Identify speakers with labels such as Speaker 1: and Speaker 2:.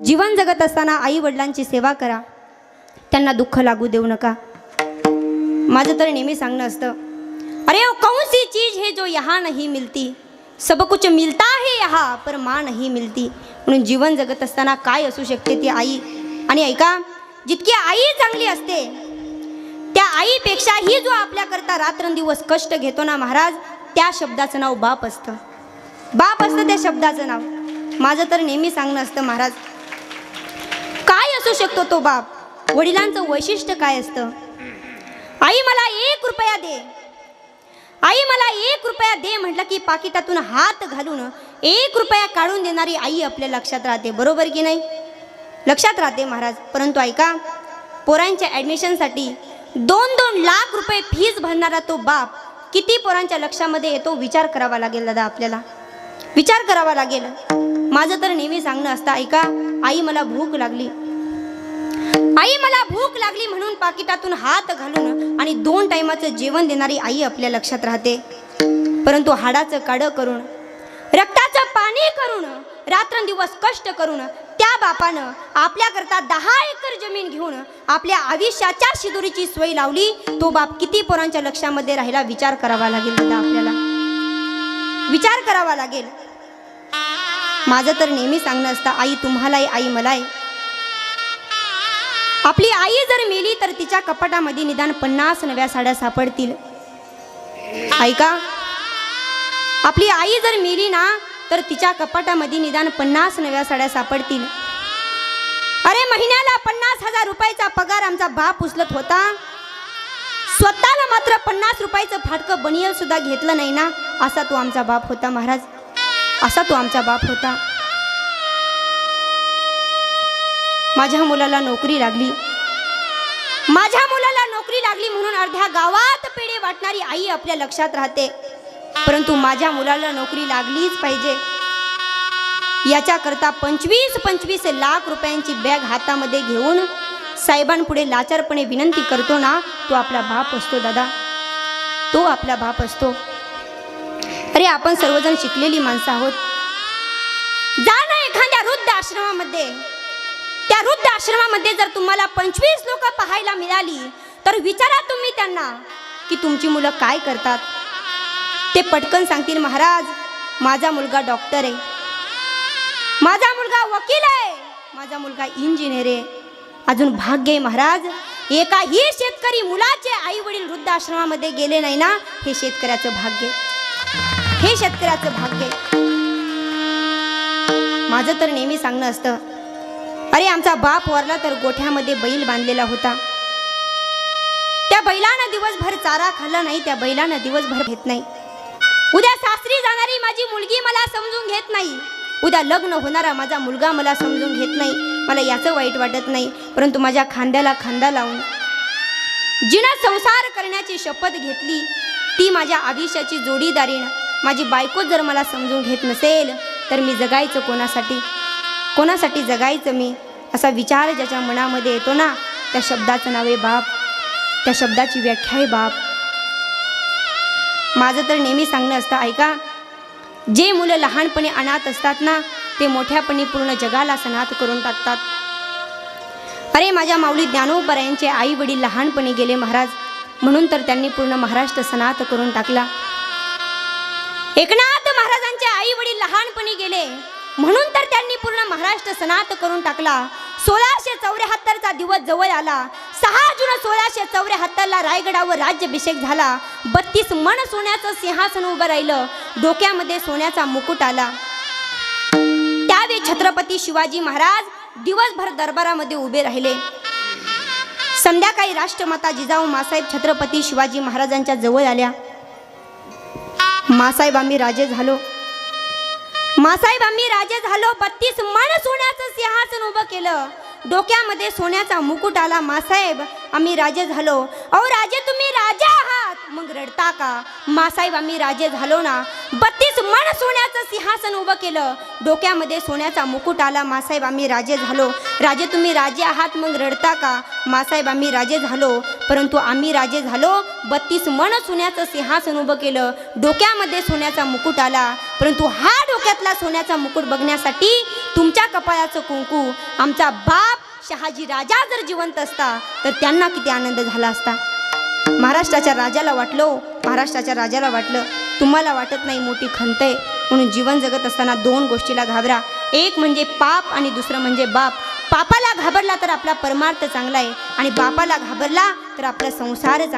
Speaker 1: जीवन जगत असताना आई वडिलांची सेवा करा, त्यांना दुःख लागू देऊ नका। माझं तर नेहमी सांगणं असतं, अरे वो कौन सी चीज है जो यहाँ नहीं मिलती, सब कुछ मिलता है यहाँ पर माँ नहीं मिलती। म्हणून जीवन जगत असताना काय असू शकते ती आई। आणि ऐका, जितकी आई चांगली असते त्या आईपेक्षाही जो आपल्याकरता रात्रंदिवस कष्ट घेतो ना महाराज, त्या शब्दाचं नाव बाप असतं। बाप असतं त्या शब्दाचं नाव। माझं तर नेहमी सांगणं असतं महाराज, काय असू शकतो तो बाप, वडिलांचं वैशिष्ट्य काय असतं। आई मला 1 रुपया दे, आई मला 1 रुपया दे म्हटलं की पाकिटातून हात घालून 1 रुपया काढून देणारी आई आपल्या लक्षात राहते, बरोबर की नाही? लक्षात राहते महाराज। परंतु ऐका, पोरांच्या ॲडमिशनसाठी 2-2 लाख रुपये फीस भरणारा तो बाप किती पोरांच्या लक्षामध्ये येतो, विचार करावा लागेल दादा, आपल्याला विचार करावा लागेल। माझं तर नेहमी सांगणं असतं, ऐका, आई मला भूक लागली, आई मला भूक लागली म्हणून पाकिटातून हात घालून आणि 2 टाइमाचं जेवण देणारी आई आपल्या लक्षात राहते। परंतु हाडाचं काढं करून, रक्ताचं पाणी करून, रात्रंदिवस कष्ट करून त्या बापानं आपल्याकरता 10 एकर जमीन घेऊन आपल्या आयुष्याच्या शिदोरीची सोय लावली, तो बाप किती पोरांच्या लक्षामध्ये राहिला, विचार करावा लागेल दादा, आपल्याला विचार करावा लागेल। माझं तर नेहमी सांगणं असतं, आई तुम्हालाही आई मलाही। आपली आई जर मेली तर तिच्या कपाटामध्ये निदान 50 नव्या साड्या सापडतील। ऐका, आपली आई जर मेली ना तर तिच्या कपाटामध्ये निदान 50 नव्या साड्या सापडतील। अरे महिन्याला 50,000 रुपयाचा पगार आमचा बाप उचलत होता, स्वतःला मात्र 50 रुपयाचं फाटकं बनियल सुद्धा घेतलं नाही ना, असा तो आमचा बाप होता महाराज, असा तो आमचा बाप होता। माझ्या मुलाला नोकरी लागली, माझ्या मुलाला नोकरी लागली म्हणून अर्ध्या गावात पेढे वाटणारी आई आपल्या लक्षात राहते। परंतु माझ्या मुलाला नोकरी लागलीच पाहिजे याच्याकरता 25-25 लाख रुपयांची बॅग हातामध्ये घेऊन साहेबांपुढे लाचारपणे विनंती करतो ना, तो आपला बाप असतो दादा, तो आपला बाप असतो। अरे आपण सर्वजण शिकलेली माणसं आहोत, जा ना एखाद्या वृद्ध आश्रमामध्ये, त्या वृद्ध आश्रमामध्ये जर तुम्हाला 25 लोक पाहायला मिळाली तर विचारा तुम्ही त्यांना की तुमची मुलं काय करतात। ते पटकन सांगतील, महाराज माझा मुलगा डॉक्टर आहे, माझा मुलगा वकील आहे, माझा मुलगा इंजिनियर आहे। अजून भाग्य आहे महाराज, एकाही शेतकरी मुलाचे आई वडील वृद्ध आश्रमामध्ये गेले नाही ना, हे शेतकऱ्याचं भाग्य, हे शेतकऱ्याचं भाग्य। माझं तर नेहमी सांगणं असतं, अरे आमचा बाप वारला तर गोठ्यामध्ये बैल बांधलेला होता, त्या बैलानं दिवसभर चारा खाल्ला नाही, त्या बैलानं दिवसभर घेत नाही। उद्या सासरी जाणारी माझी मुलगी मला समजून घेत नाही, उद्या लग्न होणारा माझा मुलगा मला समजून घेत नाही, मला याचं वाईट वाटत नाही। परंतु माझ्या खांद्याला खांदा लावून जिनं संसार करण्याची शपथ घेतली ती माझ्या आयुष्याची जोडीदारीण माझी बायको जर मला समजून घेत नसेल तर मी जगायचं कोणासाठी, कोणासाठी जगायचं मी, असा विचार ज्याच्या मनामध्ये येतो ना, त्या शब्दाचं नाव आहे बाप, त्या शब्दाची व्याख्या आहे बाप। माझं तर नेहमी सांगणं असतं, ऐका, जे मुलं लहानपणी अनाथ असतात ना ते मोठ्यापणी पूर्ण जगाला सनाथ करून टाकतात। अरे माझ्या माऊली ज्ञानोबरायांचे आई वडील लहानपणी गेले महाराज, म्हणून तर त्यांनी पूर्ण महाराष्ट्र सनाथ करून टाकला। एकनाथ महाराजांचे आई वडील लहानपणी गेले म्हणून तर त्यांनी पूर्ण महाराष्ट्र सनाथ करून टाकला। 1674चा दिवस जवळ आला, 6 जून 1674ला रायगडावर राज्याभिषेक झाला, 32 मन सोन्याचं सिंहासन उभं राहिलं, डोक्यामध्ये सोन्याचा मुकुट आला। त्यावेळी छत्रपती शिवाजी महाराज दिवसभर दरबारामध्ये उभे राहिले। संध्याकाळी राष्ट्रमाता जिजाऊ मासाहेब छत्रपती शिवाजी महाराजांच्या जवळ आल्या। मासाहेब आम्ही राजे झालो, मासाहेब आम्ही राजे झालो, 32 मन सोन्याचं सिंहासन उभं केलं, डोक्यामध्ये सोन्याचा मुकुट आला, मासाहेब आम्ही राजे झालो। अहो राजे तुम्ही राजा आहात, मग रडता का? मासाहेब आम्ही राजे झालो ना, 32 मन सोन्याचं सिंहासन उभं केलं, डोक्यामध्ये सोन्याचा मुकुट आला, मासाहेब आम्ही राजे झालो. राजे तुम्ही राजे आहात मग रडता का? मासाहेब आम्ही राजे झालो, परंतु आम्ही राजे झालो, 32 मन सोन्याचं सिंहासन उभं केलं, डोक्यामध्ये सोन्याचा मुकुट आला, परंतु हा डोक्यातला सोन्याचा मुकुट बघण्यासाठी तुमच्या कपाळाचं कुंकू आमचा बाप शहाजी राजा जर जिवंत असता तर त्यांना किती आनंद झाला असता. महाराष्ट्राच्या राजाला वाटलं तुम्हाला वाटत नाही मोठी खंत आहे, म्हणून जीवन जगत असताना 2 गोष्टीला घाबरा. एक म्हणजे पाप आणि दुसरं म्हणजे बाप. पापाला घाबरला तर आपला परमार्थ चांगला आहे आणि बापाला घाबरला तर आपला संसार चांगला.